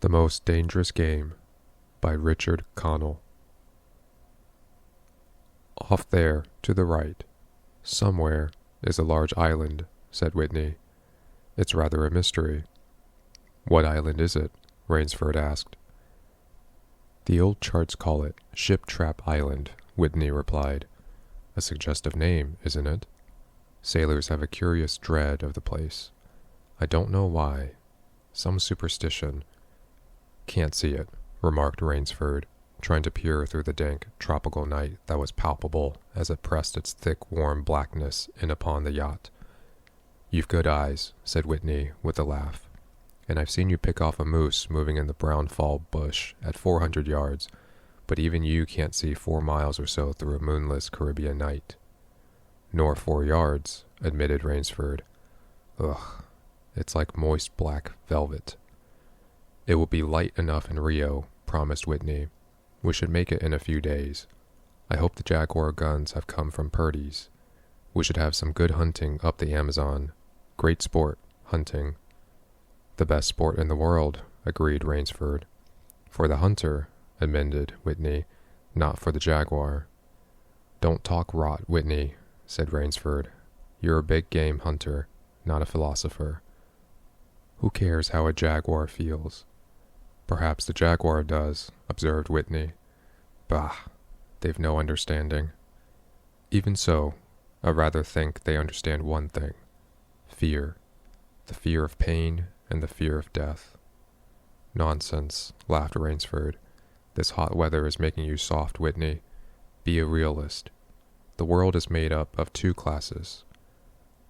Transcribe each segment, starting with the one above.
The Most Dangerous Game by Richard Connell. Off there, to the right, somewhere, is a large island, said Whitney. It's rather a mystery. What island is it? Rainsford asked. The old charts call it Ship Trap Island, Whitney replied. A suggestive name, isn't it? Sailors have a curious dread of the place. I don't know why. Some superstition. Can't see it, remarked Rainsford, trying to peer through the dank, tropical night that was palpable as it pressed its thick, warm blackness in upon the yacht. You've good eyes, said Whitney with a laugh, and I've seen you pick off a moose moving in the brown fall bush at 400 yards, but even you can't see 4 miles or so through a moonless Caribbean night. Nor 4 yards, admitted Rainsford. Ugh, it's like moist black velvet. It will be light enough in Rio, promised Whitney. We should make it in a few days. I hope the Jaguar guns have come from Purdy's. We should have some good hunting up the Amazon. Great sport, hunting. The best sport in the world, agreed Rainsford. For the hunter, amended Whitney, not for the Jaguar. Don't talk rot, Whitney, said Rainsford. You're a big game hunter, not a philosopher. Who cares how a Jaguar feels? Perhaps the Jaguar does, observed Whitney. Bah, they've no understanding. Even so, I rather think they understand one thing. Fear. The fear of pain and the fear of death. Nonsense, laughed Rainsford. This hot weather is making you soft, Whitney. Be a realist. The world is made up of 2 classes,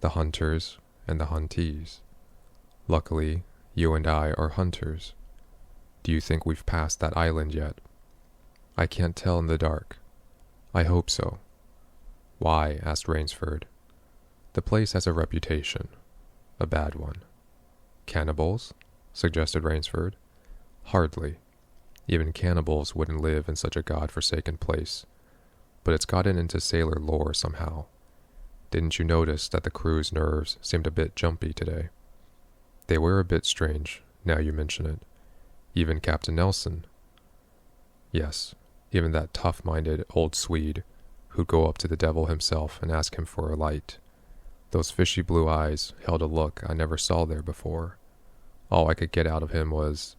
the hunters and the huntees. Luckily, you and I are hunters. Do you think we've passed that island yet? I can't tell in the dark. I hope so. Why? Asked Rainsford. The place has a reputation. A bad one. Cannibals? Suggested Rainsford. Hardly. Even cannibals wouldn't live in such a god-forsaken place. But it's gotten into sailor lore somehow. Didn't you notice that the crew's nerves seemed a bit jumpy today? They were a bit strange, now you mention it. Even Captain Nelson. Yes, even that tough-minded old Swede who'd go up to the devil himself and ask him for a light. Those fishy blue eyes held a look I never saw there before. All I could get out of him was,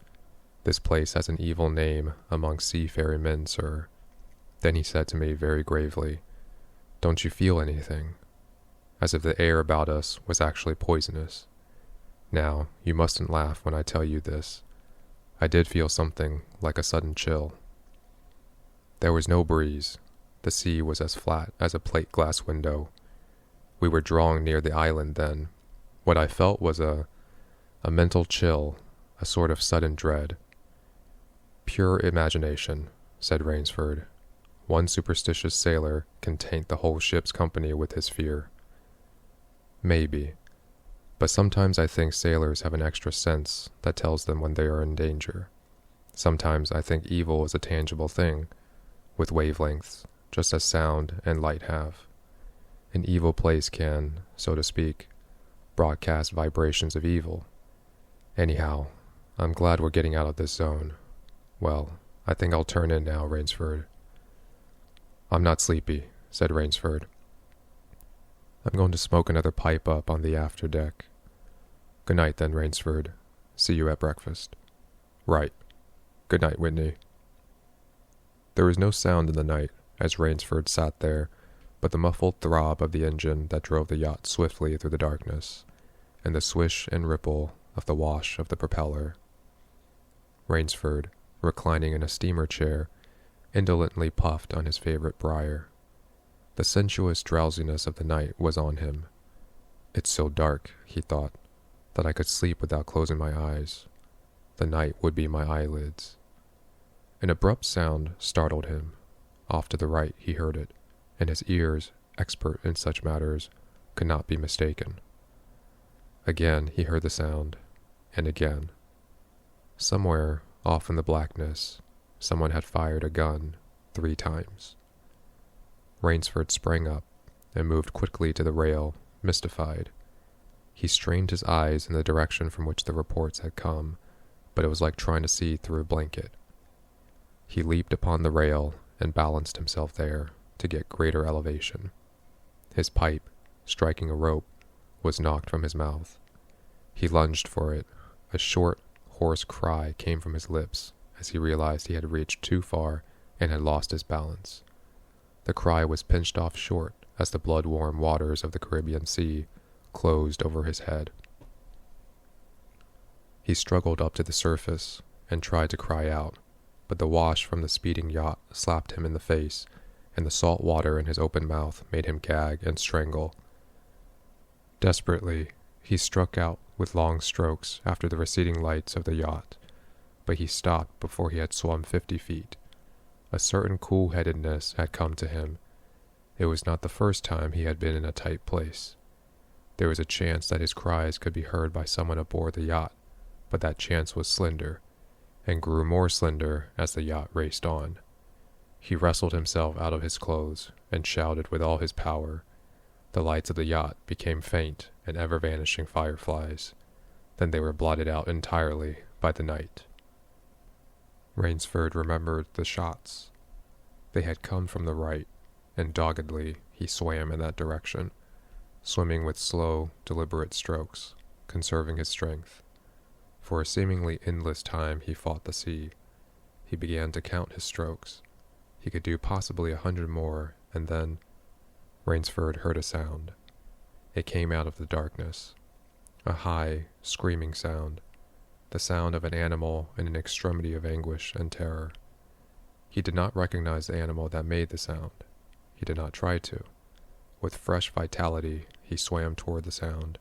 "This place has an evil name among seafaring men, sir." Then he said to me very gravely, "Don't you feel anything?" As if the air about us was actually poisonous. Now, you mustn't laugh when I tell you this. I did feel something like a sudden chill. There was no breeze. The sea was as flat as a plate glass window. We were drawing near the island then. What I felt was a mental chill, a sort of sudden dread. Pure imagination, said Rainsford. One superstitious sailor can taint the whole ship's company with his fear. Maybe. But sometimes I think sailors have an extra sense that tells them when they are in danger. Sometimes I think evil is a tangible thing, with wavelengths, just as sound and light have. An evil place can, so to speak, broadcast vibrations of evil. Anyhow, I'm glad we're getting out of this zone. Well, I think I'll turn in now, Rainsford. I'm not sleepy, said Rainsford. I'm going to smoke another pipe up on the after deck. Good night then, Rainsford. See you at breakfast. Right. Good night, Whitney. There was no sound in the night as Rainsford sat there but the muffled throb of the engine that drove the yacht swiftly through the darkness, and the swish and ripple of the wash of the propeller. Rainsford, reclining in a steamer chair, indolently puffed on his favorite briar. The sensuous drowsiness of the night was on him. It's so dark, he thought, that I could sleep without closing my eyes. The night would be my eyelids. An abrupt sound startled him. Off to the right he heard it, and his ears, expert in such matters, could not be mistaken. Again he heard the sound, and again. Somewhere, off in the blackness, someone had fired a gun 3 times. Rainsford sprang up and moved quickly to the rail, mystified. He strained his eyes in the direction from which the reports had come, but it was like trying to see through a blanket. He leaped upon the rail and balanced himself there to get greater elevation. His pipe, striking a rope, was knocked from his mouth. He lunged for it. A short, hoarse cry came from his lips as he realized he had reached too far and had lost his balance. The cry was pinched off short as the blood-warm waters of the Caribbean Sea closed over his head. He struggled up to the surface and tried to cry out, but the wash from the speeding yacht slapped him in the face, and the salt water in his open mouth made him gag and strangle. Desperately, he struck out with long strokes after the receding lights of the yacht, but he stopped before he had swum 50 feet. A certain cool-headedness had come to him. It was not the first time he had been in a tight place. There was a chance that his cries could be heard by someone aboard the yacht, but that chance was slender, and grew more slender as the yacht raced on. He wrestled himself out of his clothes and shouted with all his power. The lights of the yacht became faint and ever-vanishing fireflies. Then they were blotted out entirely by the night. Rainsford remembered the shots. They had come from the right, and doggedly he swam in that direction, swimming with slow, deliberate strokes, conserving his strength. For a seemingly endless time he fought the sea. He began to count his strokes. He could do possibly 100 more, and then Rainsford heard a sound. It came out of the darkness. A high, screaming sound. The sound of an animal in an extremity of anguish and terror. He did not recognize the animal that made the sound. He did not try to. With fresh vitality, he swam toward the sound.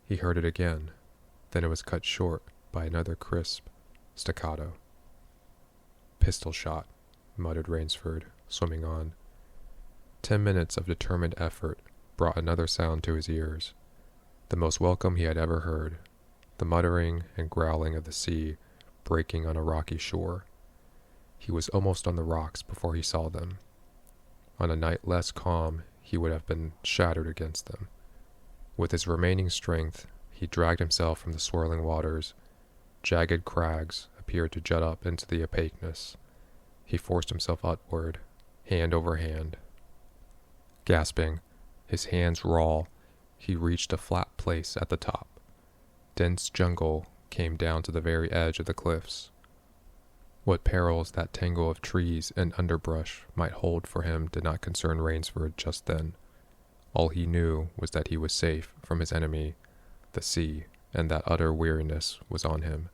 He heard it again. Then it was cut short by another crisp staccato. "Pistol shot," muttered Rainsford, swimming on. 10 minutes of determined effort brought another sound to his ears, the most welcome he had ever heard, the muttering and growling of the sea breaking on a rocky shore. He was almost on the rocks before he saw them. On a night less calm, he would have been shattered against them. With his remaining strength, he dragged himself from the swirling waters. Jagged crags appeared to jut up into the opaqueness. He forced himself upward, hand over hand. Gasping, his hands raw, he reached a flat place at the top. Dense jungle came down to the very edge of the cliffs. What perils that tangle of trees and underbrush might hold for him did not concern Rainsford just then. All he knew was that he was safe from his enemy, the sea, and that utter weariness was on him.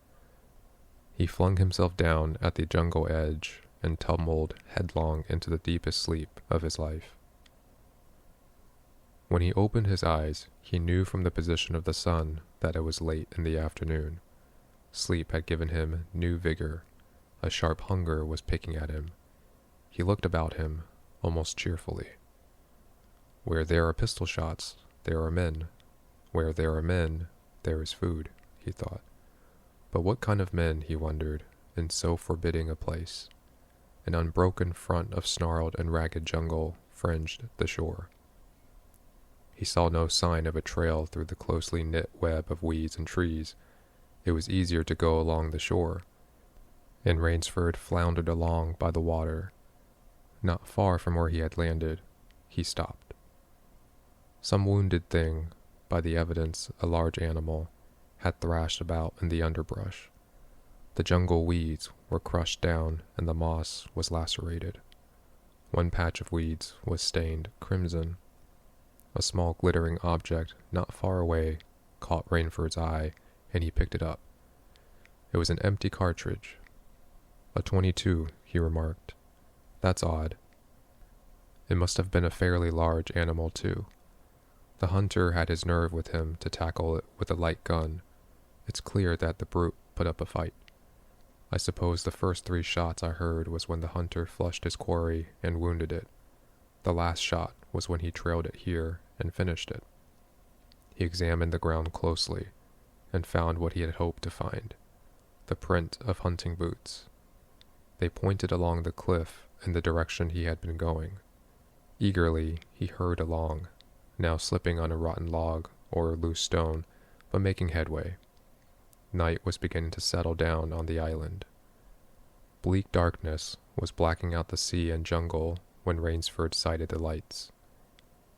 He flung himself down at the jungle edge and tumbled headlong into the deepest sleep of his life. When he opened his eyes, he knew from the position of the sun that it was late in the afternoon. Sleep had given him new vigor. A sharp hunger was picking at him. He looked about him, almost cheerfully. Where there are pistol shots, there are men. Where there are men, there is food, he thought. But what kind of men, he wondered, in so forbidding a place? An unbroken front of snarled and ragged jungle fringed the shore. He saw no sign of a trail through the closely knit web of weeds and trees. It was easier to go along the shore, and Rainsford floundered along by the water. Not far from where he had landed, he stopped. Some wounded thing, by the evidence a large animal, had thrashed about in the underbrush. The jungle weeds were crushed down and the moss was lacerated. One patch of weeds was stained crimson. A small glittering object not far away caught Rainsford's eye, and he picked it up. It was an empty cartridge. "A .22, he remarked. "That's odd." It must have been a fairly large animal, too. The hunter had his nerve with him to tackle it with a light gun. It's clear that the brute put up a fight. I suppose the first 3 shots I heard was when the hunter flushed his quarry and wounded it. The last shot was when he trailed it here and finished it. He examined the ground closely and found what he had hoped to find, the print of hunting boots. They pointed along the cliff in the direction he had been going. Eagerly he hurried along, now slipping on a rotten log or a loose stone, but making headway. night was beginning to settle down on the island. Bleak darkness was blacking out the sea and jungle when Rainsford sighted the lights.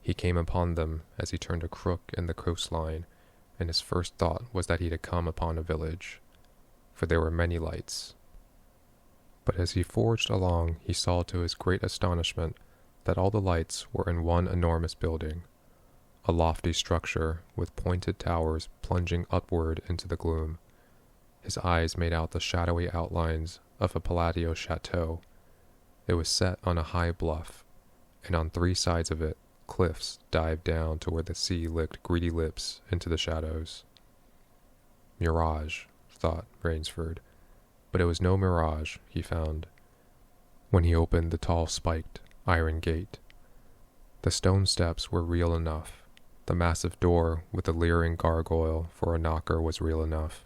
He came upon them as he turned a crook in the coastline, and his first thought was that he had come upon a village, for there were many lights. But as he forged along, he saw to his great astonishment that all the lights were in one enormous building, a lofty structure with pointed towers plunging upward into the gloom. His eyes made out the shadowy outlines of a palatial chateau. It was set on a high bluff, and on 3 sides of it cliffs dived down to where the sea licked greedy lips into the shadows. Mirage, thought Rainsford, but it was no mirage, he found, when he opened the tall spiked iron gate. The stone steps were real enough. The massive door with the leering gargoyle for a knocker was real enough,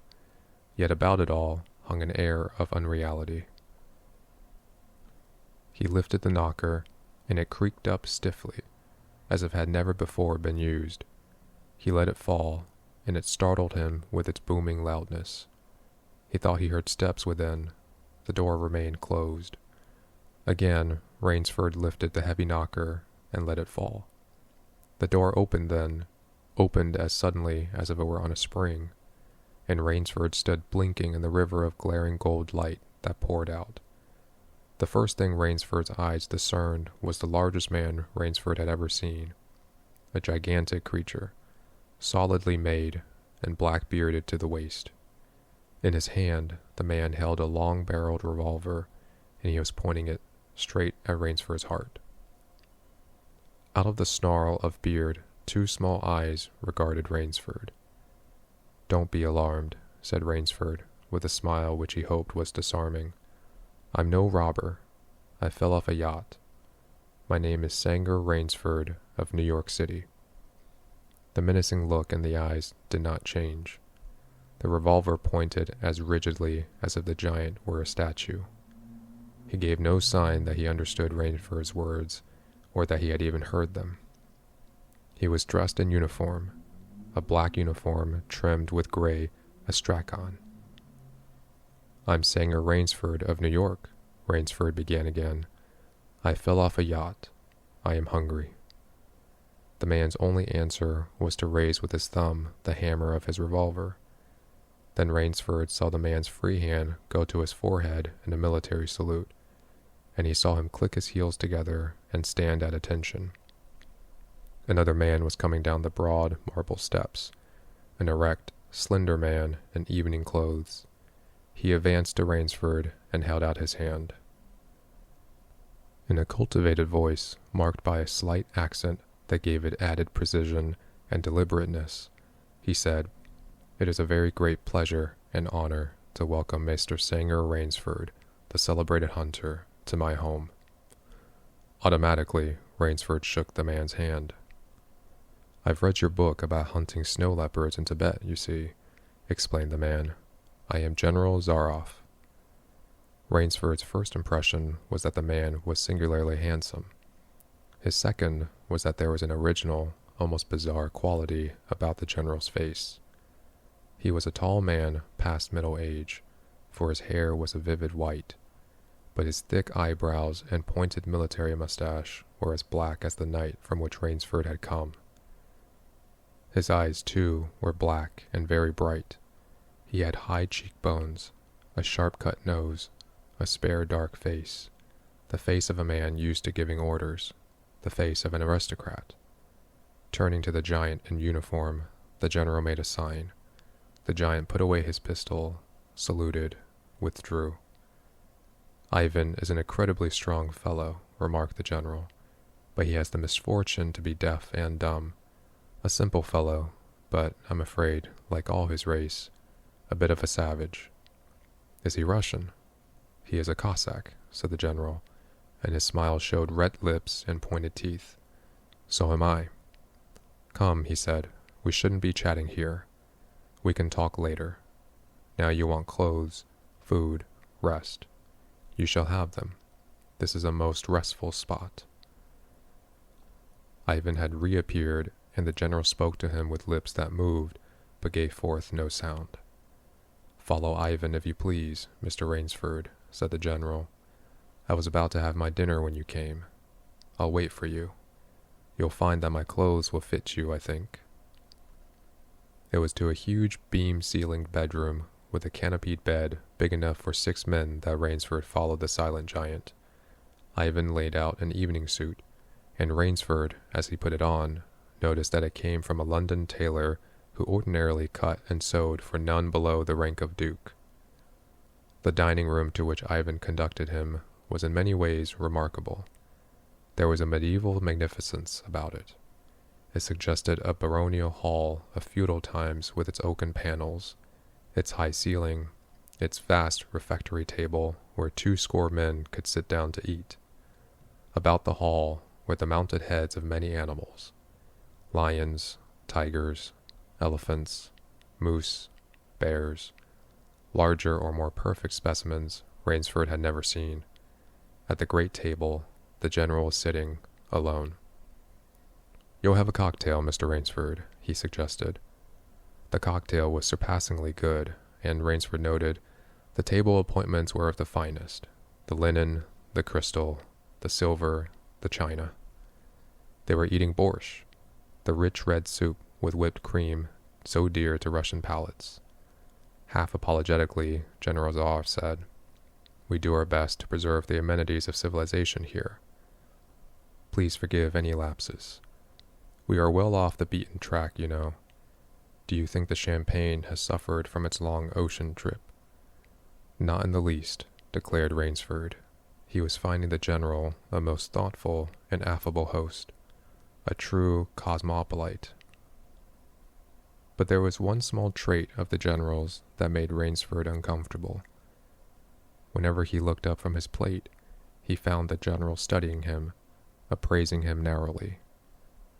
yet about it all hung an air of unreality. He lifted the knocker, and it creaked up stiffly, as if it had never before been used. He let it fall, and it startled him with its booming loudness. He thought he heard steps within. The door remained closed. Again, Rainsford lifted the heavy knocker and let it fall. The door opened as suddenly as if it were on a spring, and Rainsford stood blinking in the river of glaring gold light that poured out. The first thing Rainsford's eyes discerned was the largest man Rainsford had ever seen, a gigantic creature, solidly made and black-bearded to the waist. In his hand, the man held a long-barreled revolver, and he was pointing it straight at Rainsford's heart. Out of the snarl of beard, 2 small eyes regarded Rainsford. "Don't be alarmed," said Rainsford, with a smile which he hoped was disarming. "I'm no robber. I fell off a yacht. My name is Sanger Rainsford of New York City." The menacing look in the eyes did not change. The revolver pointed as rigidly as if the giant were a statue. He gave no sign that he understood Rainsford's words, or that he had even heard them. He was dressed in uniform, a black uniform trimmed with gray astrakhan. "I'm Sanger Rainsford of New York," Rainsford began again. "I fell off a yacht. I am hungry." The man's only answer was to raise with his thumb the hammer of his revolver. Then Rainsford saw the man's free hand go to his forehead in a military salute, and he saw him click his heels together and stand at attention. Another man was coming down the broad marble steps, an erect, slender man in evening clothes. He advanced to Rainsford and held out his hand. In a cultivated voice, marked by a slight accent that gave it added precision and deliberateness, he said, "It is a very great pleasure and honor to welcome Mr. Sanger Rainsford, the celebrated hunter, to my home." Automatically, Rainsford shook the man's hand. "I've read your book about hunting snow leopards in Tibet, you see," explained the man. "I am General Zaroff." Rainsford's first impression was that the man was singularly handsome. His second was that there was an original, almost bizarre quality about the general's face. He was a tall man past middle age, for his hair was a vivid white, but his thick eyebrows and pointed military mustache were as black as the night from which Rainsford had come. His eyes, too, were black and very bright. He had high cheekbones, a sharp-cut nose, a spare dark face, the face of a man used to giving orders, the face of an aristocrat. Turning to the giant in uniform, the general made a sign. The giant put away his pistol, saluted, withdrew. "Ivan is an incredibly strong fellow," remarked the general, "but he has the misfortune to be deaf and dumb. A simple fellow, but, I'm afraid, like all his race, a bit of a savage." "Is he Russian?" "He is a Cossack," said the general, and his smile showed red lips and pointed teeth. "So am I." "Come," he said, "we shouldn't be chatting here. We can talk later. Now you want clothes, food, rest. You shall have them. This is a most restful spot." Ivan had reappeared, and the general spoke to him with lips that moved, but gave forth no sound. "Follow Ivan if you please, Mr. Rainsford," said the general. "I was about to have my dinner when you came. I'll wait for you. You'll find that my clothes will fit you, I think." It was to a huge beam-ceilinged bedroom with a canopied bed big enough for 6 men that Rainsford followed the silent giant. Ivan laid out an evening suit, and Rainsford, as he put it on, noticed that it came from a London tailor who ordinarily cut and sewed for none below the rank of duke. The dining room to which Ivan conducted him was in many ways remarkable. There was a medieval magnificence about it. It suggested a baronial hall of feudal times with its oaken panels, its high ceiling, its vast refectory table where 20 men could sit down to eat. About the hall were the mounted heads of many animals: lions, tigers, elephants, moose, bears, larger or more perfect specimens Rainsford had never seen. At the great table, the general was sitting alone. "You'll have a cocktail, Mr. Rainsford," he suggested. The cocktail was surpassingly good, and Rainsford noted the table appointments were of the finest: the linen, the crystal, the silver, the china. They were eating borscht, the rich red soup with whipped cream so dear to Russian palates. Half apologetically, General Tsar said, "We do our best to preserve the amenities of civilization here. Please forgive any lapses. We are well off the beaten track, you know. Do you think the champagne has suffered from its long ocean trip?" "Not in the least," declared Rainsford. He was finding the general a most thoughtful and affable host, a true cosmopolite. But there was one small trait of the general's that made Rainsford uncomfortable. Whenever he looked up from his plate, he found the general studying him, appraising him narrowly.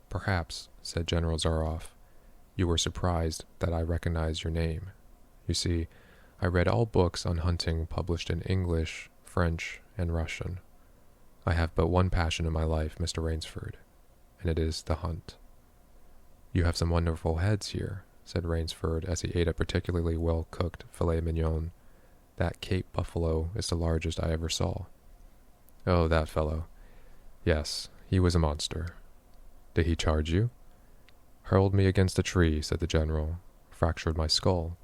"Perhaps," said General Zaroff, "you were surprised that I recognized your name. You see, I read all books on hunting published in English, French, and Russian. I have but one passion in my life, Mr. Rainsford, and it is the hunt." "You have some wonderful heads here," said Rainsford as he ate a particularly well-cooked filet mignon. "That Cape buffalo is the largest I ever saw." "Oh, that fellow. Yes, he was a monster." "Did he charge you?" "Hurled me against a tree," said the general. "Fractured my skull,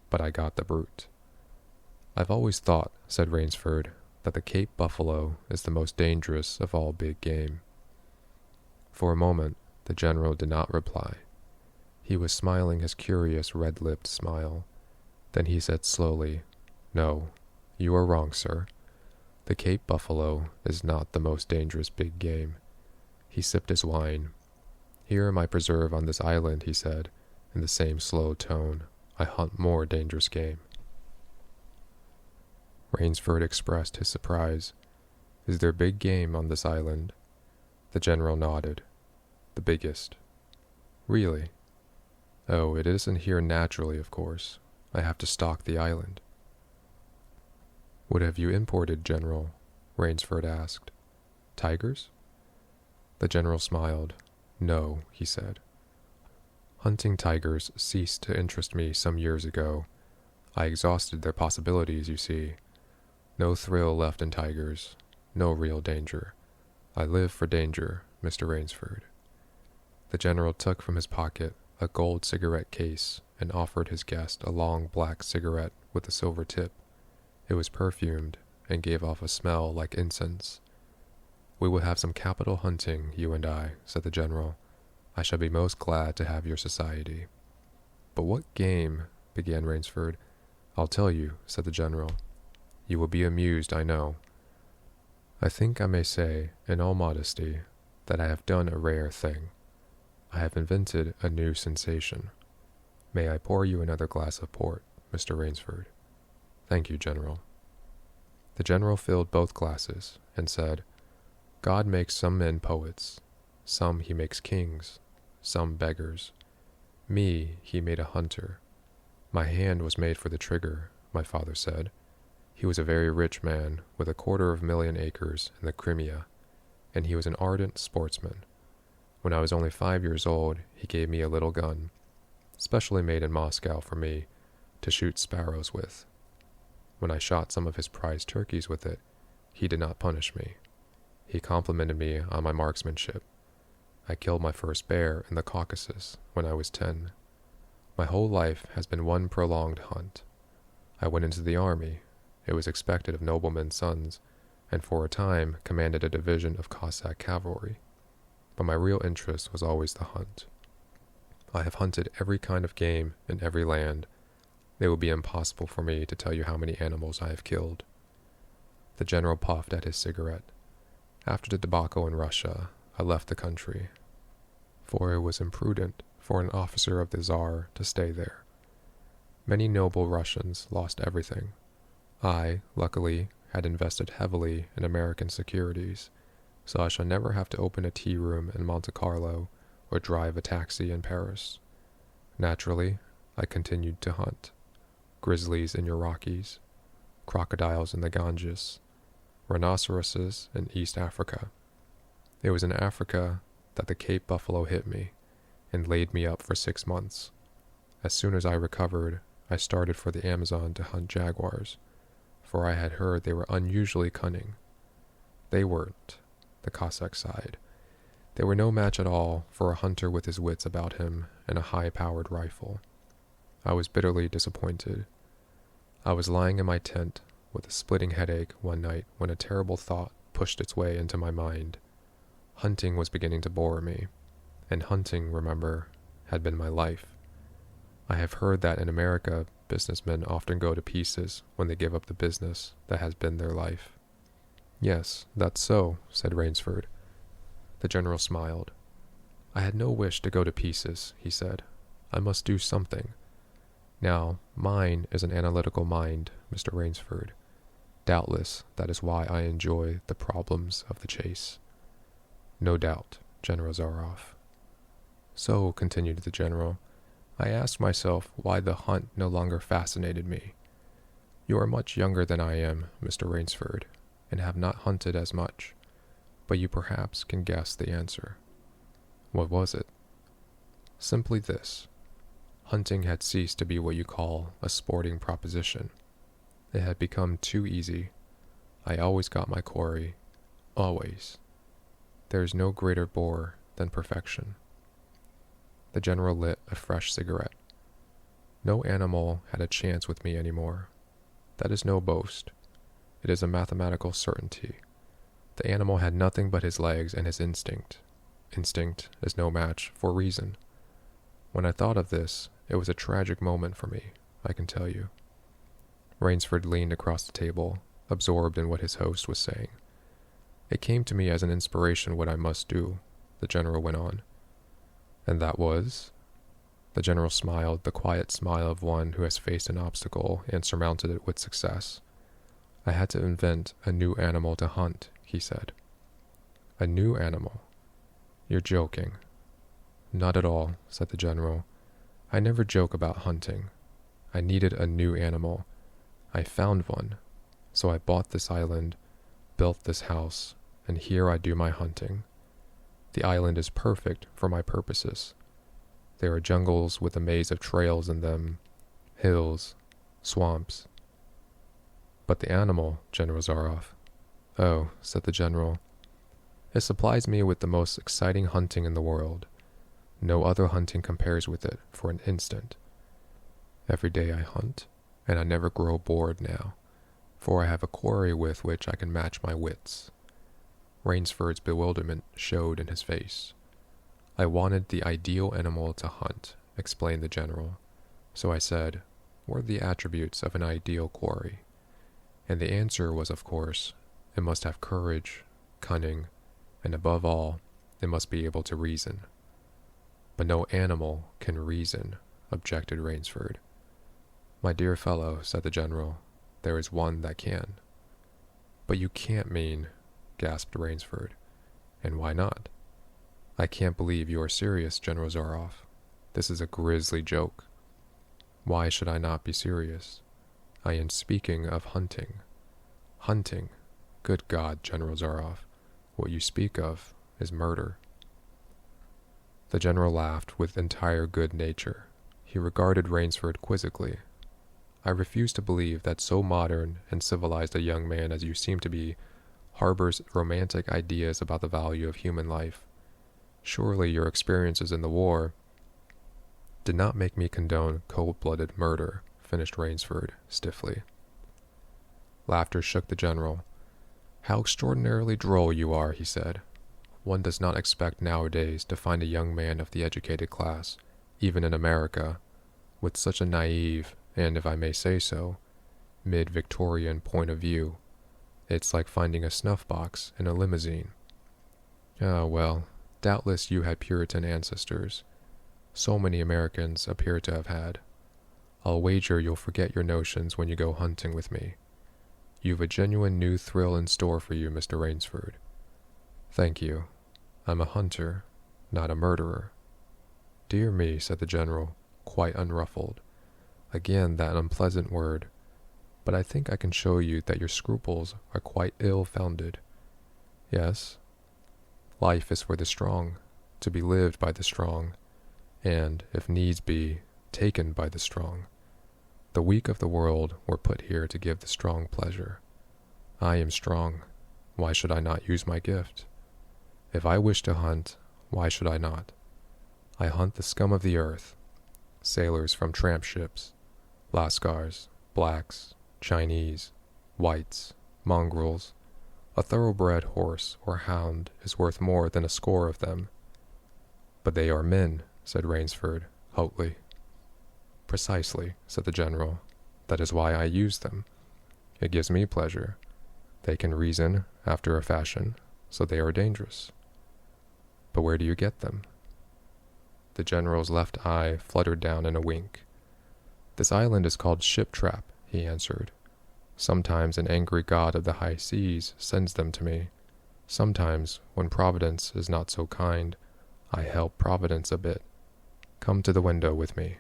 but I got the brute." "I've always thought," said Rainsford, "that the Cape buffalo is the most dangerous of all big game." For a moment, the general did not reply. He was smiling his curious red-lipped smile. Then he said slowly, "No, you are wrong, sir. The Cape buffalo is not the most dangerous big game." He sipped his wine. "Here in my preserve on this island," he said, in the same slow tone, "I hunt more dangerous game." Rainsford expressed his surprise. "Is there big game on this island?" The general nodded. "The biggest." "Really?" "Oh, it isn't here naturally, of course. I have to stock the island." "What have you imported, General?" Rainsford asked. "Tigers?" The general smiled. "No," he said. "Hunting tigers ceased to interest me some years ago. I exhausted their possibilities, you see. No thrill left in tigers, no real danger. I live for danger, Mr. Rainsford." The general took from his pocket a gold cigarette case and offered his guest a long black cigarette with a silver tip. It was perfumed and gave off a smell like incense. "We will have some capital hunting, you and I," said the general. "I shall be most glad to have your society." "But what game?" began Rainsford. "I'll tell you," said the general. "You will be amused, I know. I think I may say, in all modesty, that I have done a rare thing. I have invented a new sensation. May I pour you another glass of port, Mr. Rainsford?" "Thank you, General." The general filled both glasses and said, "God makes some men poets, some he makes kings, some beggars. Me he made a hunter. My hand was made for the trigger," my father said. He was a very rich man with 250,000 acres in the Crimea, and he was an ardent sportsman. When I was only 5 years old, he gave me a little gun, specially made in Moscow for me, to shoot sparrows with. When I shot some of his prized turkeys with it, he did not punish me. He complimented me on my marksmanship. I killed my first bear in the Caucasus when I was 10. My whole life has been one prolonged hunt. I went into the army. It was expected of noblemen's sons, and for a time commanded a division of Cossack cavalry. But my real interest was always the hunt. I have hunted every kind of game in every land. It would be impossible for me to tell you how many animals I have killed. The general puffed at his cigarette. After the debacle in Russia, I left the country, for it was imprudent for an officer of the Tsar to stay there. Many noble Russians lost everything. I, luckily, had invested heavily in American securities, so I shall never have to open a tea room in Monte Carlo or drive a taxi in Paris. Naturally, I continued to hunt. Grizzlies in your Rockies, crocodiles in the Ganges, rhinoceroses in East Africa. It was in Africa that the Cape buffalo hit me and laid me up for 6 months. As soon as I recovered, I started for the Amazon to hunt jaguars, for I had heard they were unusually cunning. They weren't, the Cossack sighed. They were no match at all for a hunter with his wits about him and a high-powered rifle. I was bitterly disappointed. I was lying in my tent with a splitting headache one night when a terrible thought pushed its way into my mind. Hunting was beginning to bore me, and hunting, remember, had been my life. I have heard that in America, businessmen often go to pieces when they give up the business that has been their life. Yes, that's so, said Rainsford. The general smiled. I had no wish to go to pieces, he said. I must do something. Now, mine is an analytical mind, Mr. Rainsford. Doubtless, that is why I enjoy the problems of the chase. No doubt, General Zaroff. So, continued the general, I asked myself why the hunt no longer fascinated me. You are much younger than I am, Mr. Rainsford, and have not hunted as much, but you perhaps can guess the answer. What was it? Simply this. Hunting had ceased to be what you call a sporting proposition. It had become too easy. I always got my quarry. Always. There is no greater bore than perfection. The general lit a fresh cigarette. No animal had a chance with me anymore. That is no boast. It is a mathematical certainty. The animal had nothing but his legs and his instinct. Instinct is no match for reason. When I thought of this, it was a tragic moment for me, I can tell you. Rainsford leaned across the table, absorbed in what his host was saying. It came to me as an inspiration what I must do, the general went on. And that was? The general smiled, the quiet smile of one who has faced an obstacle and surmounted it with success. I had to invent a new animal to hunt, he said. A new animal? You're joking. Not at all, said the general. I never joke about hunting. I needed a new animal. I found one. So I bought this island, built this house, and here I do my hunting. The island is perfect for my purposes. There are jungles with a maze of trails in them, hills, swamps. But the animal, General Zaroff. Oh, said the general. It supplies me with the most exciting hunting in the world. No other hunting compares with it for an instant. Every day I hunt, and I never grow bored now, for I have a quarry with which I can match my wits. Rainsford's bewilderment showed in his face. I wanted the ideal animal to hunt, explained the general. So I said, what are the attributes of an ideal quarry? And the answer was, of course, it must have courage, cunning, and above all, it must be able to reason. But no animal can reason, objected Rainsford. My dear fellow, said the general, there is one that can. But you can't mean, gasped Rainsford. And why not? I can't believe you are serious, General Zaroff. This is a grisly joke. Why should I not be serious? I am speaking of hunting. Hunting. Good God, General Zaroff. What you speak of is murder. The general laughed with entire good nature. He regarded Rainsford quizzically. I refuse to believe that so modern and civilized a young man as you seem to be harbors romantic ideas about the value of human life. Surely your experiences in the war did not make me condone cold-blooded murder, finished Rainsford stiffly. Laughter shook the general. How extraordinarily droll you are, he said. One does not expect nowadays to find a young man of the educated class, even in America, with such a naive, and if I may say so, mid-Victorian point of view. It's like finding a snuff-box in a limousine. Ah, well, doubtless you had Puritan ancestors. So many Americans appear to have had. I'll wager you'll forget your notions when you go hunting with me. You've a genuine new thrill in store for you, Mr. Rainsford. Thank you. I'm a hunter, not a murderer. Dear me, said the general, quite unruffled. Again that unpleasant word. But I think I can show you that your scruples are quite ill-founded. Yes? Life is for the strong, to be lived by the strong, and, if needs be, taken by the strong. The weak of the world were put here to give the strong pleasure. I am strong. Why should I not use my gift? If I wish to hunt, why should I not? I hunt the scum of the earth, sailors from tramp ships, Lascars, blacks, Chinese, whites, mongrels. A thoroughbred horse or hound is worth more than a score of them. But they are men, said Rainsford, haughtily. Precisely, said the general. That is why I use them. It gives me pleasure. They can reason after a fashion, so they are dangerous. But where do you get them? The general's left eye fluttered down in a wink. This island is called Ship Trap, he answered. Sometimes an angry god of the high seas sends them to me. Sometimes, when Providence is not so kind, I help Providence a bit. Come to the window with me.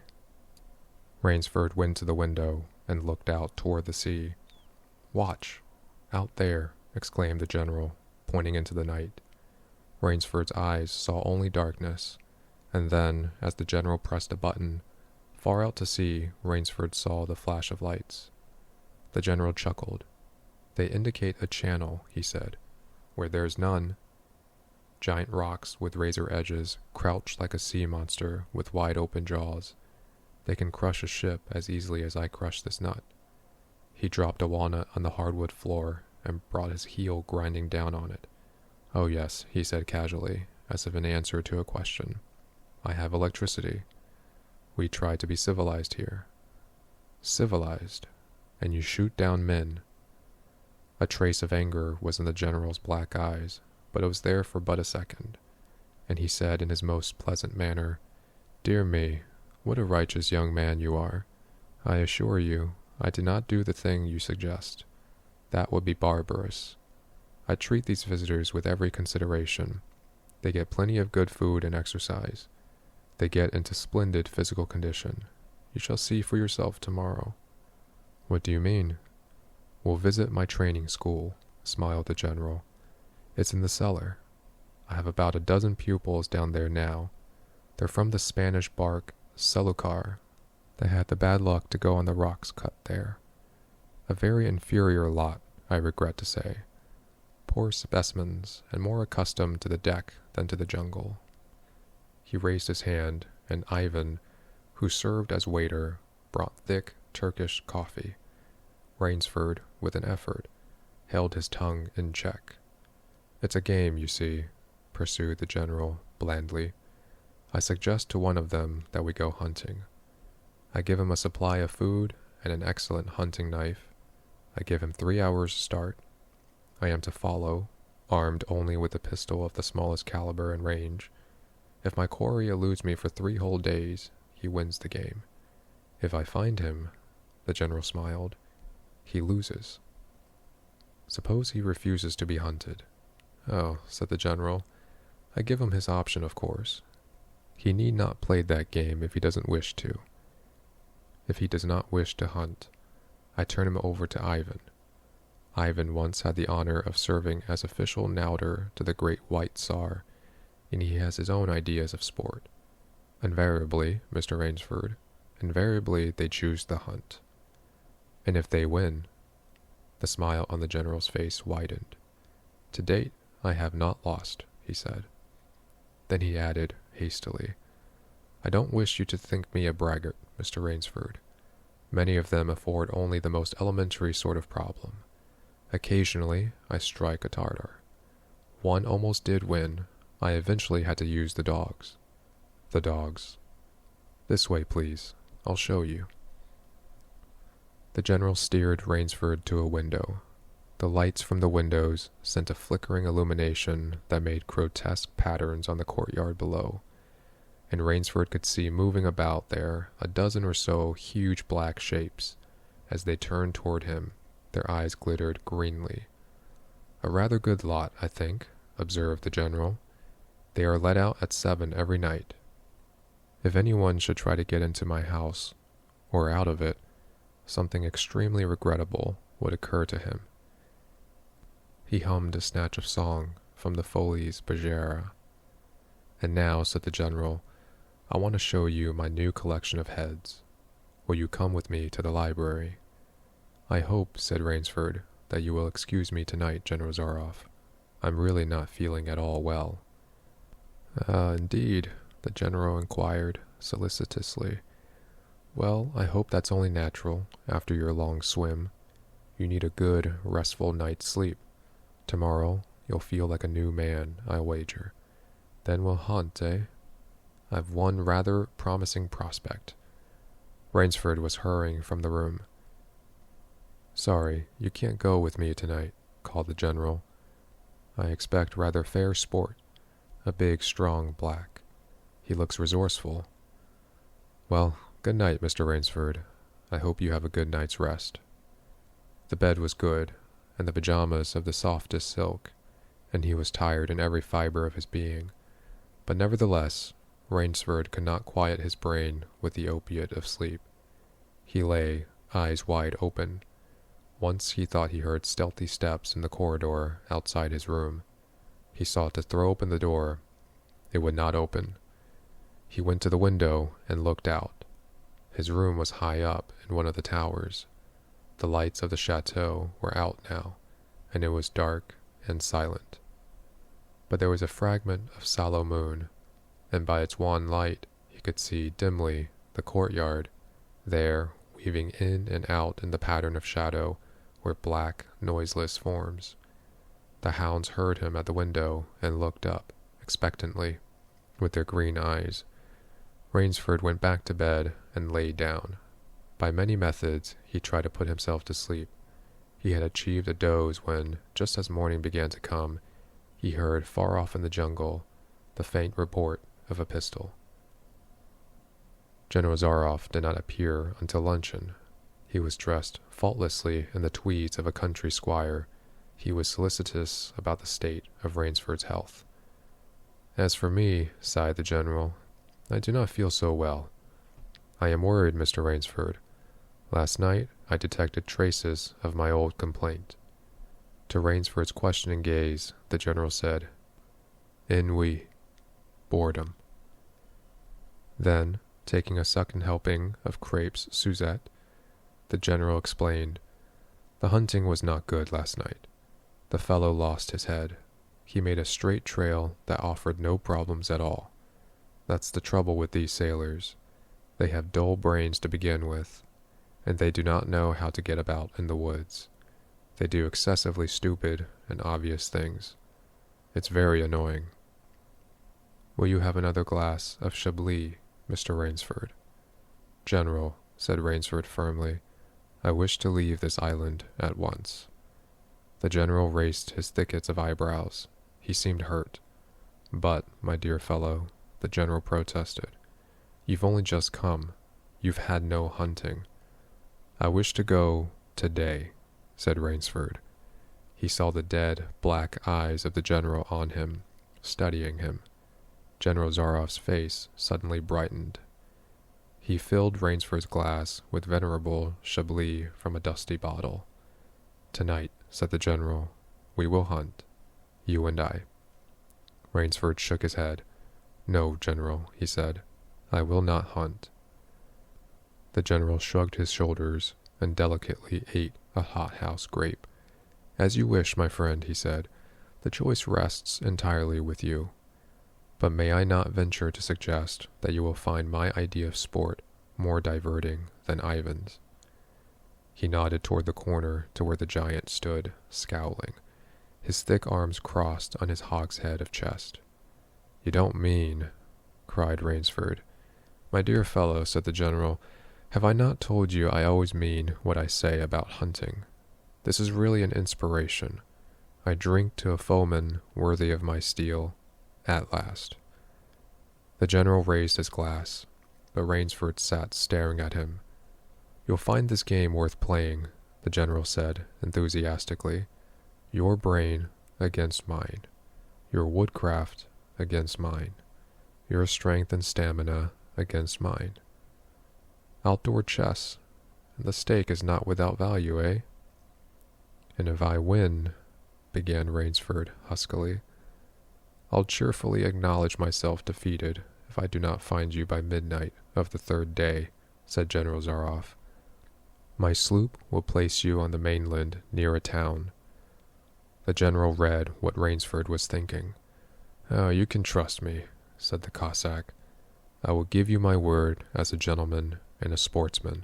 Rainsford went to the window and looked out toward the sea. Watch! Out there! Exclaimed the general, pointing into the night. Rainsford's eyes saw only darkness, and then, as the general pressed a button, far out to sea, Rainsford saw the flash of lights. The general chuckled. They indicate a channel, he said, where there's none. Giant rocks with razor edges crouch like a sea monster with wide open jaws. They can crush a ship as easily as I crush this nut. He dropped a walnut on the hardwood floor and brought his heel grinding down on it. Oh yes, he said casually, as if in answer to a question. I have electricity. We try to be civilized here. Civilized? And you shoot down men. A trace of anger was in the general's black eyes, but it was there for but a second, and he said in his most pleasant manner, Dear me, what a righteous young man you are. I assure you, I did not do the thing you suggest. That would be barbarous. I treat these visitors with every consideration. They get plenty of good food and exercise. They get into splendid physical condition. You shall see for yourself tomorrow. What do you mean? We'll visit my training school, smiled the general. It's in the cellar. I have about a dozen pupils down there now. They're from the Spanish bark Celucar. They had the bad luck to go on the rocks cut there. A very inferior lot, I regret to say. Poor specimens, and more accustomed to the deck than to the jungle. He raised his hand, and Ivan, who served as waiter, brought thick Turkish coffee. Rainsford, with an effort, held his tongue in check. It's a game, you see, pursued the general blandly. I suggest to one of them that we go hunting. I give him a supply of food and an excellent hunting knife. I give him 3 hours' start. I am to follow, armed only with a pistol of the smallest caliber and range. If my quarry eludes me for 3 whole days, he wins the game. If I find him, the general smiled, he loses. Suppose he refuses to be hunted. Oh, said the general, I give him his option, of course. He need not play that game if he doesn't wish to. If he does not wish to hunt, I turn him over to Ivan. Ivan once had the honor of serving as official Nauder to the great white Tsar, and he has his own ideas of sport. Invariably, Mr. Rainsford, invariably they choose the hunt. And if they win, the smile on the general's face widened. To date, I have not lost, he said. Then he added, hastily, I don't wish you to think me a braggart, Mr. Rainsford. Many of them afford only the most elementary sort of problem. Occasionally, I strike a tartar. One almost did win. I eventually had to use the dogs. The dogs. This way, please. I'll show you. The general steered Rainsford to a window. The lights from the windows sent a flickering illumination that made grotesque patterns on the courtyard below, and Rainsford could see moving about there a dozen or so huge black shapes. As they turned toward him, their eyes glittered greenly. A rather good lot, I think, observed the general. They are let out at 7 every night. If anyone should try to get into my house, or out of it, something extremely regrettable would occur to him. He hummed a snatch of song from the Folies Bergère. And now, said the general, I want to show you my new collection of heads. Will you come with me to the library? I hope, said Rainsford, that you will excuse me tonight, General Zaroff. I'm really not feeling at all well. Indeed, the general inquired solicitously. Well, I hope that's only natural, after your long swim. You need a good, restful night's sleep. Tomorrow, you'll feel like a new man, I'll wager. Then we'll hunt, eh? I've one rather promising prospect. Rainsford was hurrying from the room. Sorry, you can't go with me tonight, called the general. I expect rather fair sport. A big, strong black. He looks resourceful. Well, good night, Mr. Rainsford. I hope you have a good night's rest. The bed was good, and the pajamas of the softest silk, and he was tired in every fiber of his being. But nevertheless, Rainsford could not quiet his brain with the opiate of sleep. He lay, eyes wide open. Once he thought he heard stealthy steps in the corridor outside his room. He sought to throw open the door. It would not open. He went to the window and looked out. His room was high up in one of the towers. The lights of the chateau were out now, and it was dark and silent. But there was a fragment of sallow moon, and by its wan light he could see dimly the courtyard. There, weaving in and out in the pattern of shadow, were black, noiseless forms. The hounds heard him at the window and looked up, expectantly, with their green eyes. Rainsford went back to bed and lay down. By many methods he tried to put himself to sleep. He had achieved a doze when, just as morning began to come, he heard far off in the jungle the faint report of a pistol. General Zaroff did not appear until luncheon. He was dressed faultlessly in the tweeds of a country squire. He was solicitous about the state of Rainsford's health. As for me, sighed the general, I do not feel so well. I am worried, Mr. Rainsford. Last night I detected traces of my old complaint. To Rainsford's questioning gaze, the general said, Ennui, boredom. Then, taking a second helping of crepes Suzette, the general explained, The hunting was not good last night. The fellow lost his head. He made a straight trail that offered no problems at all. That's the trouble with these sailors. They have dull brains to begin with, and they do not know how to get about in the woods. They do excessively stupid and obvious things. It's very annoying. Will you have another glass of Chablis, Mr. Rainsford? General, said Rainsford firmly, I wish to leave this island at once. The general raised his thickets of eyebrows. He seemed hurt. But, my dear fellow, the general protested, you've only just come. You've had no hunting. I wish to go today, said Rainsford. He saw the dead, black eyes of the general on him, studying him. General Zaroff's face suddenly brightened. He filled Rainsford's glass with venerable Chablis from a dusty bottle. Tonight, said the general, we will hunt, you and I. Rainsford shook his head. No, General, he said, I will not hunt. The general shrugged his shoulders and delicately ate a hothouse grape. "As you wish, my friend," he said. "The choice rests entirely with you. But may I not venture to suggest that you will find my idea of sport more diverting than Ivan's?" He nodded toward the corner to where the giant stood, scowling, his thick arms crossed on his hogshead of chest. "You don't mean—" cried Rainsford. "My dear fellow," said the general, "have I not told you I always mean what I say about hunting? This is really an inspiration. I drink to a foeman worthy of my steel, at last." The general raised his glass, but Rainsford sat staring at him. "You'll find this game worth playing," the general said enthusiastically. "Your brain against mine. Your woodcraft against mine. Your strength and stamina against mine. Outdoor chess, and the stake is not without value, eh?" "And if I win," began Rainsford huskily, "I'll cheerfully acknowledge myself defeated if I do not find you by midnight of the third day," said General Zaroff. "My sloop will place you on the mainland near a town." The general read what Rainsford was thinking. "Oh, you can trust me," said the Cossack. "I will give you my word as a gentleman and a sportsman.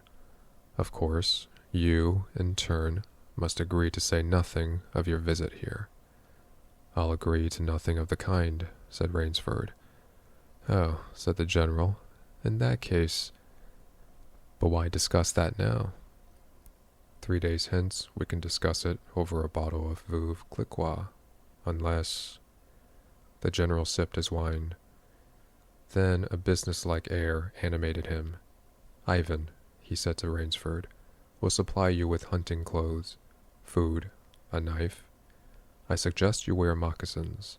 Of course, you, in turn, must agree to say nothing of your visit here." "I'll agree to nothing of the kind," said Rainsford. "Oh," said the general, "in that case—" "But why discuss that now? 3 days hence we can discuss it over a bottle of Veuve Clicquot, unless—" The general sipped his wine. Then a businesslike air animated him. "Ivan," he said to Rainsford, "will supply you with hunting clothes, food, a knife. I suggest you wear moccasins.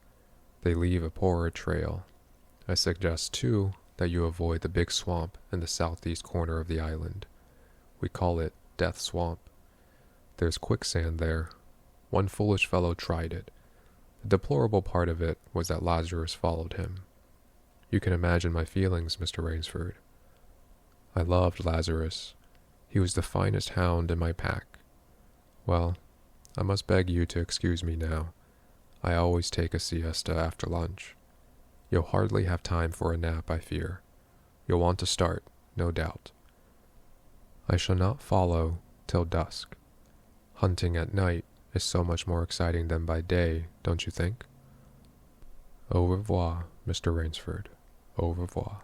They leave a poorer trail. I suggest, too, that you avoid the big swamp in the southeast corner of the island. We call it Death Swamp. There's quicksand there. One foolish fellow tried it. The deplorable part of it was that Lazarus followed him. You can imagine my feelings, Mr. Rainsford. I loved Lazarus. He was the finest hound in my pack. Well, I must beg you to excuse me now. I always take a siesta after lunch. You'll hardly have time for a nap, I fear. You'll want to start, no doubt. I shall not follow till dusk. Hunting at night is so much more exciting than by day, don't you think? Au revoir, Mr. Rainsford. Au revoir."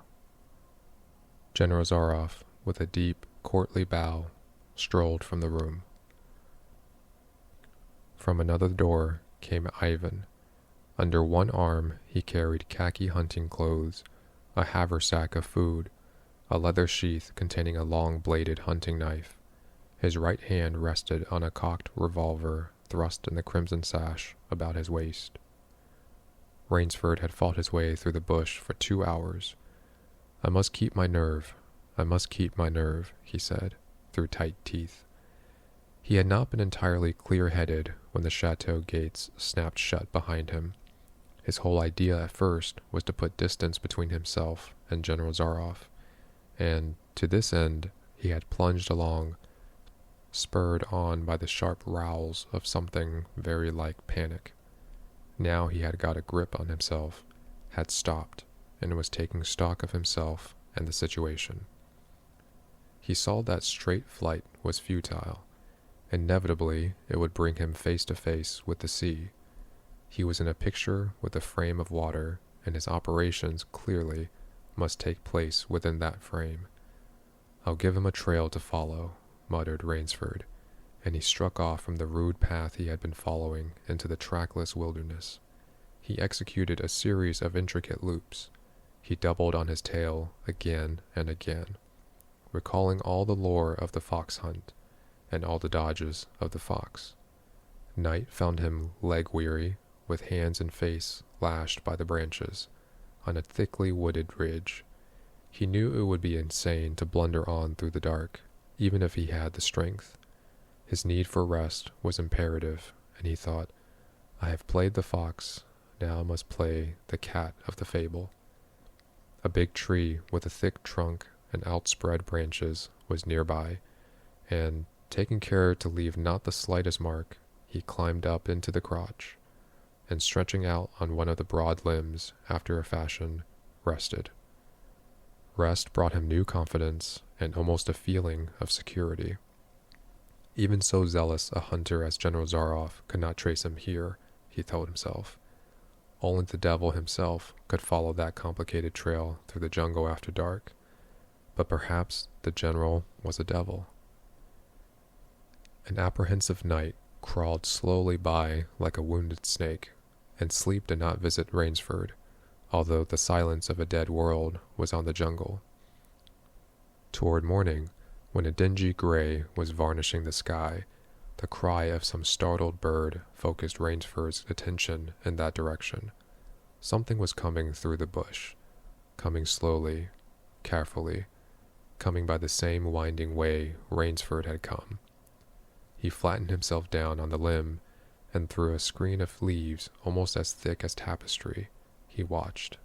General Zaroff, with a deep, courtly bow, strolled from the room. From another door came Ivan. Under one arm he carried khaki hunting clothes, a haversack of food, a leather sheath containing a long-bladed hunting knife. His right hand rested on a cocked revolver thrust in the crimson sash about his waist. Rainsford had fought his way through the bush for 2 hours. "I must keep my nerve. I must keep my nerve," he said, through tight teeth. He had not been entirely clear-headed when the chateau gates snapped shut behind him. His whole idea at first was to put distance between himself and General Zaroff, and to this end he had plunged along, spurred on by the sharp rowels of something very like panic. Now he had got a grip on himself, had stopped, and was taking stock of himself and the situation. He saw that straight flight was futile. Inevitably, it would bring him face to face with the sea. He was in a picture with a frame of water, and his operations, clearly, must take place within that frame. "I'll give him a trail to follow," muttered Rainsford, and he struck off from the rude path he had been following into the trackless wilderness. He executed a series of intricate loops. He doubled on his tail again and again, recalling all the lore of the fox hunt and all the dodges of the fox. Night found him leg-weary, with hands and face lashed by the branches, on a thickly wooded ridge. He knew it would be insane to blunder on through the dark, even if he had the strength. His need for rest was imperative, and he thought, "I have played the fox, now I must play the cat of the fable." A big tree with a thick trunk and outspread branches was nearby, and, taking care to leave not the slightest mark, he climbed up into the crotch, and stretching out on one of the broad limbs after a fashion, rested. Rest brought him new confidence and almost a feeling of security. Even so zealous a hunter as General Zaroff could not trace him here, he told himself. Only the devil himself could follow that complicated trail through the jungle after dark, but perhaps the general was a devil. An apprehensive night crawled slowly by like a wounded snake, and sleep did not visit Rainsford, although the silence of a dead world was on the jungle. Toward morning, when a dingy gray was varnishing the sky, the cry of some startled bird focused Rainsford's attention in that direction. Something was coming through the bush, coming slowly, carefully, coming by the same winding way Rainsford had come. He flattened himself down on the limb, and through a screen of leaves almost as thick as tapestry, he watched.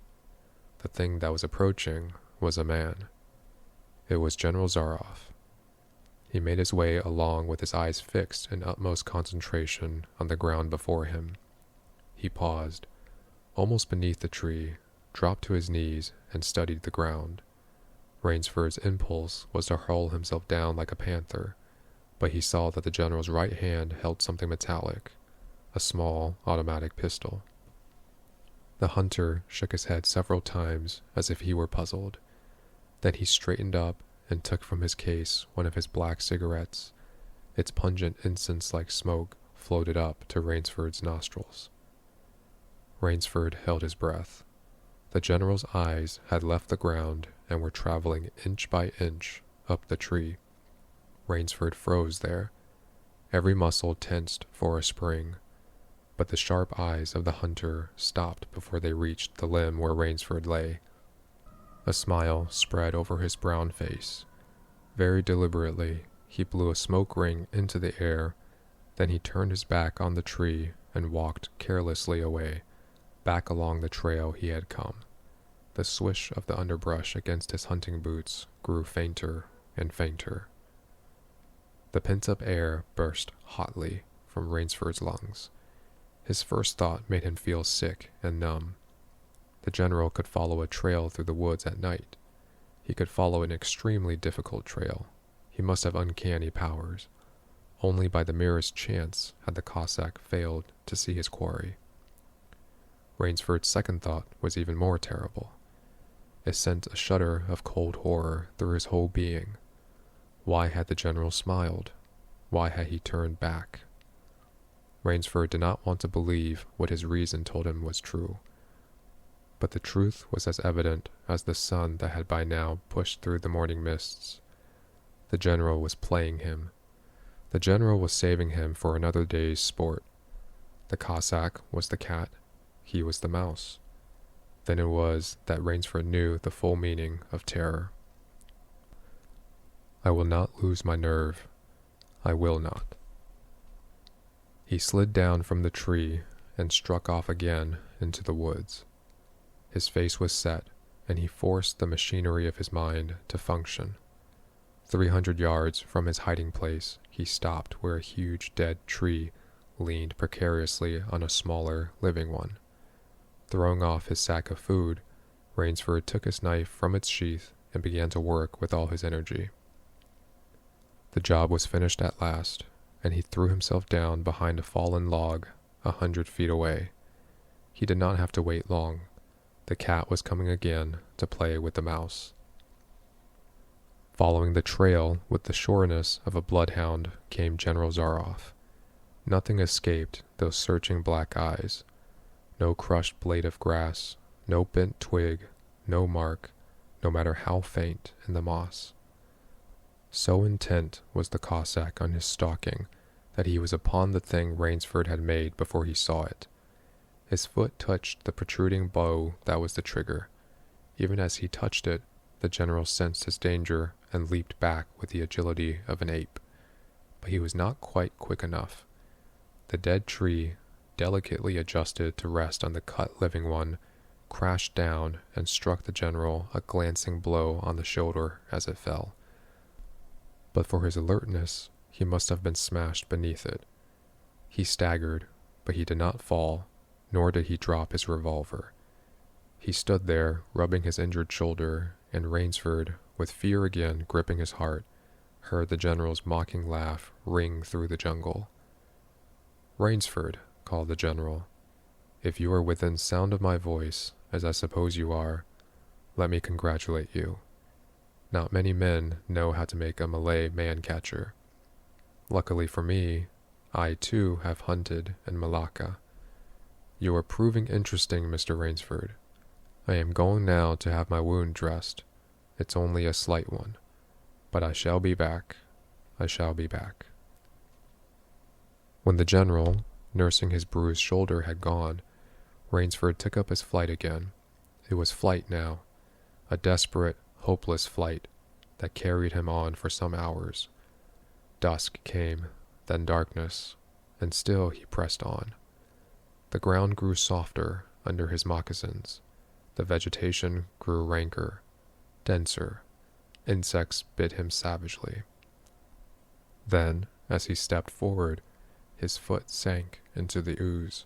The thing that was approaching was a man. It was General Zaroff. He made his way along with his eyes fixed in utmost concentration on the ground before him. He paused, almost beneath the tree, dropped to his knees, and studied the ground. Rainsford's impulse was to hurl himself down like a panther, but he saw that the general's right hand held something metallic, a small automatic pistol. The hunter shook his head several times as if he were puzzled. Then he straightened up and took from his case one of his black cigarettes. Its pungent incense-like smoke floated up to Rainsford's nostrils. Rainsford held his breath. The general's eyes had left the ground and were traveling inch by inch up the tree. Rainsford froze there, every muscle tensed for a spring, but the sharp eyes of the hunter stopped before they reached the limb where Rainsford lay. A smile spread over his brown face. Very deliberately, he blew a smoke ring into the air, then he turned his back on the tree and walked carelessly away, back along the trail he had come. The swish of the underbrush against his hunting boots grew fainter and fainter. The pent-up air burst hotly from Rainsford's lungs. His first thought made him feel sick and numb. The general could follow a trail through the woods at night. He could follow an extremely difficult trail. He must have uncanny powers. Only by the merest chance had the Cossack failed to see his quarry. Rainsford's second thought was even more terrible. It sent a shudder of cold horror through his whole being. Why had the general smiled? Why had he turned back? Rainsford did not want to believe what his reason told him was true. But the truth was as evident as the sun that had by now pushed through the morning mists. The general was playing him. The general was saving him for another day's sport. The Cossack was the cat. He was the mouse. Then it was that Rainsford knew the full meaning of terror. I will not lose my nerve. I will not. He slid down from the tree and struck off again into the woods. His face was set, and he forced the machinery of his mind to function. 300 yards from his hiding place, he stopped where a huge dead tree leaned precariously on a smaller, living one. Throwing off his sack of food, Rainsford took his knife from its sheath and began to work with all his energy. The job was finished at last, and he threw himself down behind a fallen log 100 feet away. He did not have to wait long. The cat was coming again to play with the mouse. Following the trail with the sureness of a bloodhound came General Zaroff. Nothing escaped those searching black eyes. No crushed blade of grass, no bent twig, no mark, no matter how faint, in the moss. So intent was the Cossack on his stalking that he was upon the thing Rainsford had made before he saw it. His foot touched the protruding bow that was the trigger. Even as he touched it, the general sensed his danger and leaped back with the agility of an ape. But he was not quite quick enough. The dead tree, delicately adjusted to rest on the cut living one, crashed down and struck the general a glancing blow on the shoulder as it fell. But for his alertness, he must have been smashed beneath it. He staggered, but he did not fall, nor did he drop his revolver. He stood there, rubbing his injured shoulder, and Rainsford, with fear again gripping his heart, heard the general's mocking laugh ring through the jungle. "Rainsford," called the general, "if you are within sound of my voice, as I suppose you are, let me congratulate you. Not many men know how to make a Malay man-catcher. Luckily for me, I too have hunted in Malacca. You are proving interesting, Mr. Rainsford. I am going now to have my wound dressed. It's only a slight one. But I shall be back. I shall be back." When the general, nursing his bruised shoulder, had gone, Rainsford took up his flight again. It was flight now, a desperate, hopeless flight that carried him on for some hours. Dusk came, then darkness, and still he pressed on. The ground grew softer under his moccasins. The vegetation grew ranker, denser. Insects bit him savagely. Then, as he stepped forward, his foot sank into the ooze.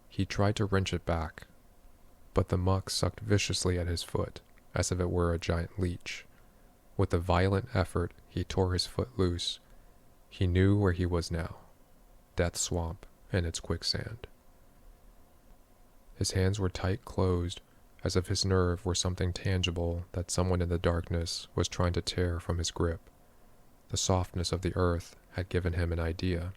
He tried to wrench it back, but the muck sucked viciously at his foot, as if it were a giant leech. With a violent effort, he tore his foot loose. He knew where he was now, Death Swamp and its quicksand. His hands were tight closed, as if his nerve were something tangible that someone in the darkness was trying to tear from his grip. The softness of the earth had given him an idea.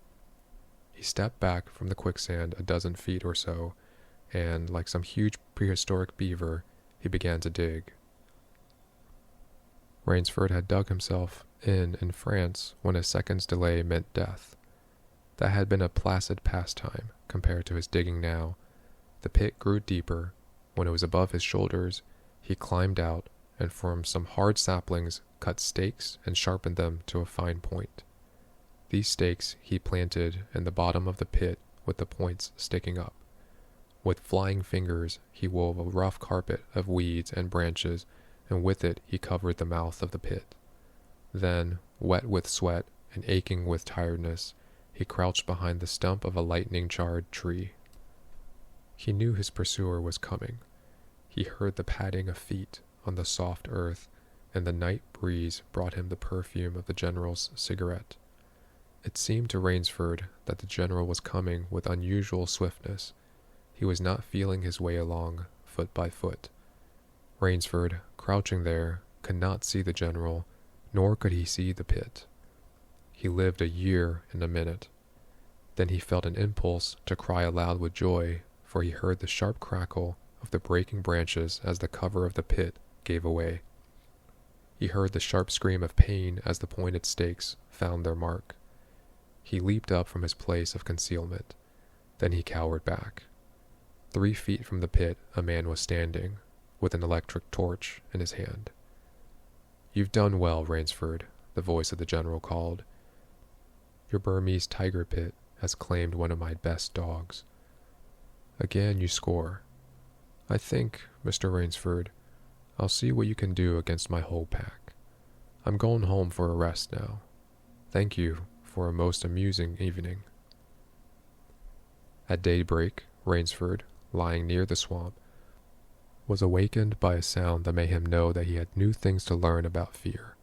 He stepped back from the quicksand a dozen feet or so, and, like some huge prehistoric beaver, he began to dig. Rainsford had dug himself in France when a second's delay meant death. That had been a placid pastime compared to his digging now. The pit grew deeper. When it was above his shoulders, he climbed out and from some hard saplings cut stakes and sharpened them to a fine point. These stakes he planted in the bottom of the pit with the points sticking up. With flying fingers he wove a rough carpet of weeds and branches, and with it he covered the mouth of the pit. Then, wet with sweat and aching with tiredness, he crouched behind the stump of a lightning-charred tree. He knew his pursuer was coming. He heard the padding of feet on the soft earth, and the night breeze brought him the perfume of the general's cigarette. It seemed to Rainsford that the general was coming with unusual swiftness. He was not feeling his way along, foot by foot. Rainsford, crouching there, could not see the general, nor could he see the pit. He lived a year in a minute. Then he felt an impulse to cry aloud with joy, for he heard the sharp crackle of the breaking branches as the cover of the pit gave away. He heard the sharp scream of pain as the pointed stakes found their mark. He leaped up from his place of concealment. Then he cowered back. 3 feet from the pit a man was standing, with an electric torch in his hand. "You've done well, Rainsford," the voice of the general called. "Your Burmese tiger pit has claimed one of my best dogs. Again you score. I think, Mr. Rainsford, I'll see what you can do against my whole pack. I'm going home for a rest now. Thank you for a most amusing evening." At daybreak, Rainsford, lying near the swamp, was awakened by a sound that made him know that he had new things to learn about fear.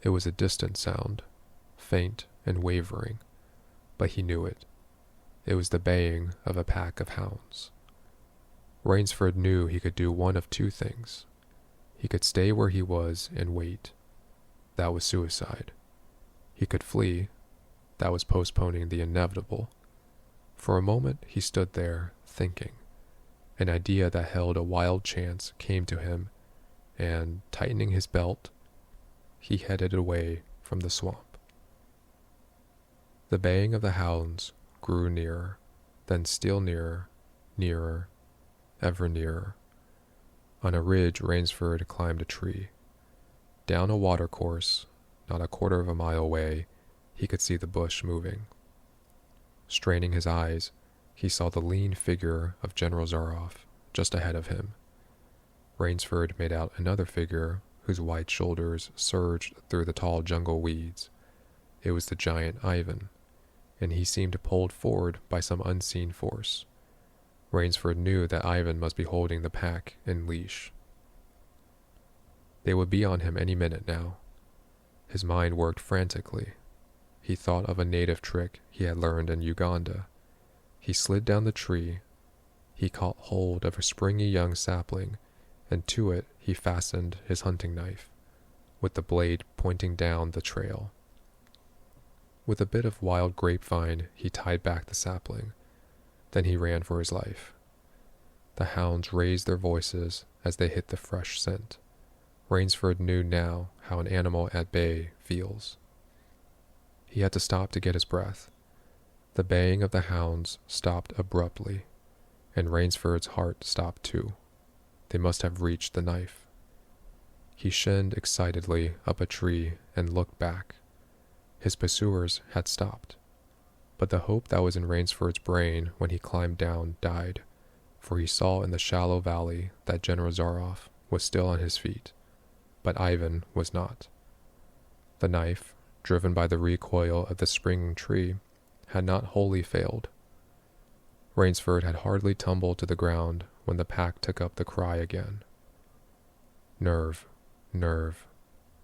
It was a distant sound, faint and wavering, but he knew it. It was the baying of a pack of hounds. Rainsford knew he could do one of 2 things. He could stay where he was and wait. That was suicide. He could flee. That was postponing the inevitable. For a moment he stood there, thinking. An idea that held a wild chance came to him, and, tightening his belt, he headed away from the swamp. The baying of the hounds grew nearer, then still nearer, nearer, ever nearer. On a ridge, Rainsford climbed a tree. Down a watercourse, not a quarter of a mile away, he could see the bush moving. Straining his eyes, he saw the lean figure of General Zaroff just ahead of him. Rainsford made out another figure whose wide shoulders surged through the tall jungle weeds. It was the giant Ivan, and he seemed pulled forward by some unseen force. Rainsford knew that Ivan must be holding the pack in leash. They would be on him any minute now. His mind worked frantically. He thought of a native trick he had learned in Uganda. He slid down the tree. He caught hold of a springy young sapling, and to it he fastened his hunting knife, with the blade pointing down the trail. With a bit of wild grapevine, he tied back the sapling. Then he ran for his life. The hounds raised their voices as they hit the fresh scent. Rainsford knew now how an animal at bay feels. He had to stop to get his breath. The baying of the hounds stopped abruptly, and Rainsford's heart stopped too. They must have reached the knife. He shinned excitedly up a tree and looked back. His pursuers had stopped, but the hope that was in Rainsford's brain when he climbed down died, for he saw in the shallow valley that General Zaroff was still on his feet, but Ivan was not. The knife, driven by the recoil of the springing tree, had not wholly failed. Rainsford had hardly tumbled to the ground when the pack took up the cry again. "Nerve, nerve,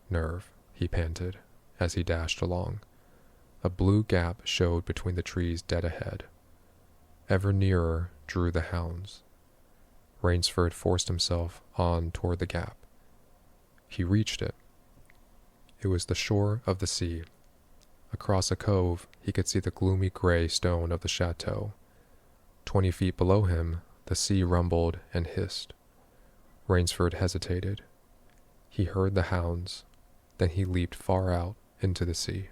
nerve," he panted as he dashed along. A blue gap showed between the trees dead ahead. Ever nearer drew the hounds. Rainsford forced himself on toward the gap. He reached it. It was the shore of the sea. Across a cove, he could see the gloomy gray stone of the chateau. 20 feet below him, the sea rumbled and hissed. Rainsford hesitated. He heard the hounds, then he leaped far out into the sea.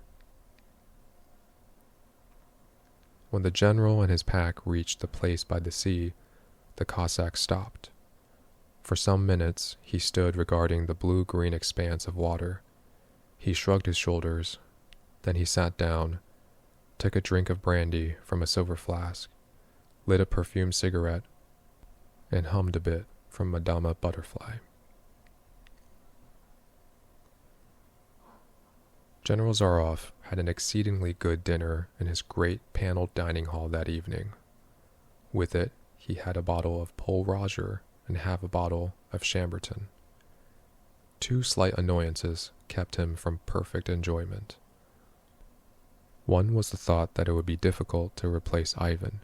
When the general and his pack reached the place by the sea, the Cossack stopped. For some minutes he stood regarding the blue-green expanse of water. He shrugged his shoulders. Then he sat down, took a drink of brandy from a silver flask, lit a perfumed cigarette, and hummed a bit from Madama Butterfly. General Zaroff had an exceedingly good dinner in his great paneled dining hall that evening. With it, he had a bottle of Pol Roger and half a bottle of Chambertin. 2 slight annoyances kept him from perfect enjoyment. One was the thought that it would be difficult to replace Ivan.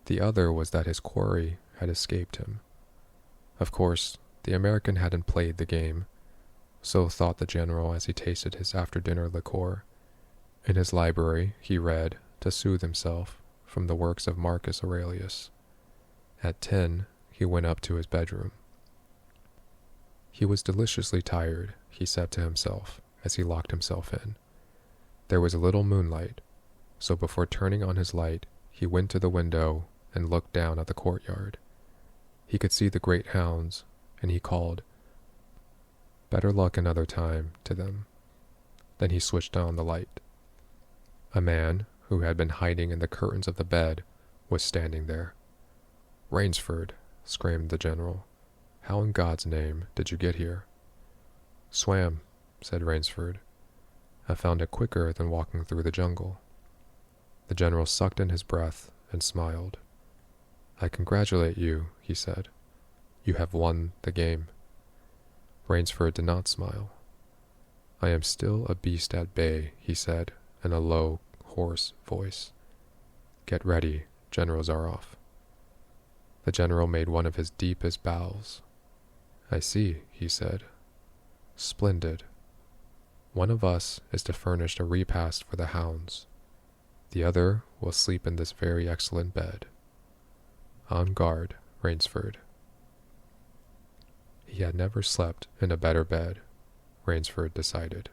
The other was that his quarry had escaped him. Of course, the American hadn't played the game, so thought the general as he tasted his after-dinner liqueur. In his library he read, to soothe himself, from the works of Marcus Aurelius. At 10, he went up to his bedroom. He was deliciously tired, he said to himself, as he locked himself in. There was a little moonlight, so before turning on his light, he went to the window and looked down at the courtyard. He could see the great hounds, and he called, "Better luck another time," to them. Then he switched on the light. A man, who had been hiding in the curtains of the bed, was standing there. "Rainsford," screamed the general, "how in God's name did you get here?" "Swam," said Rainsford. "I found it quicker than walking through the jungle." The general sucked in his breath and smiled. "I congratulate you," he said. "You have won the game." Rainsford did not smile. "I am still a beast at bay," he said in a low, hoarse voice. "Get ready, General Zaroff." The general made one of his deepest bows. "I see," he said. "Splendid. One of us is to furnish a repast for the hounds. The other will sleep in this very excellent bed. On guard, Rainsford." He had never slept in a better bed, Rainsford decided.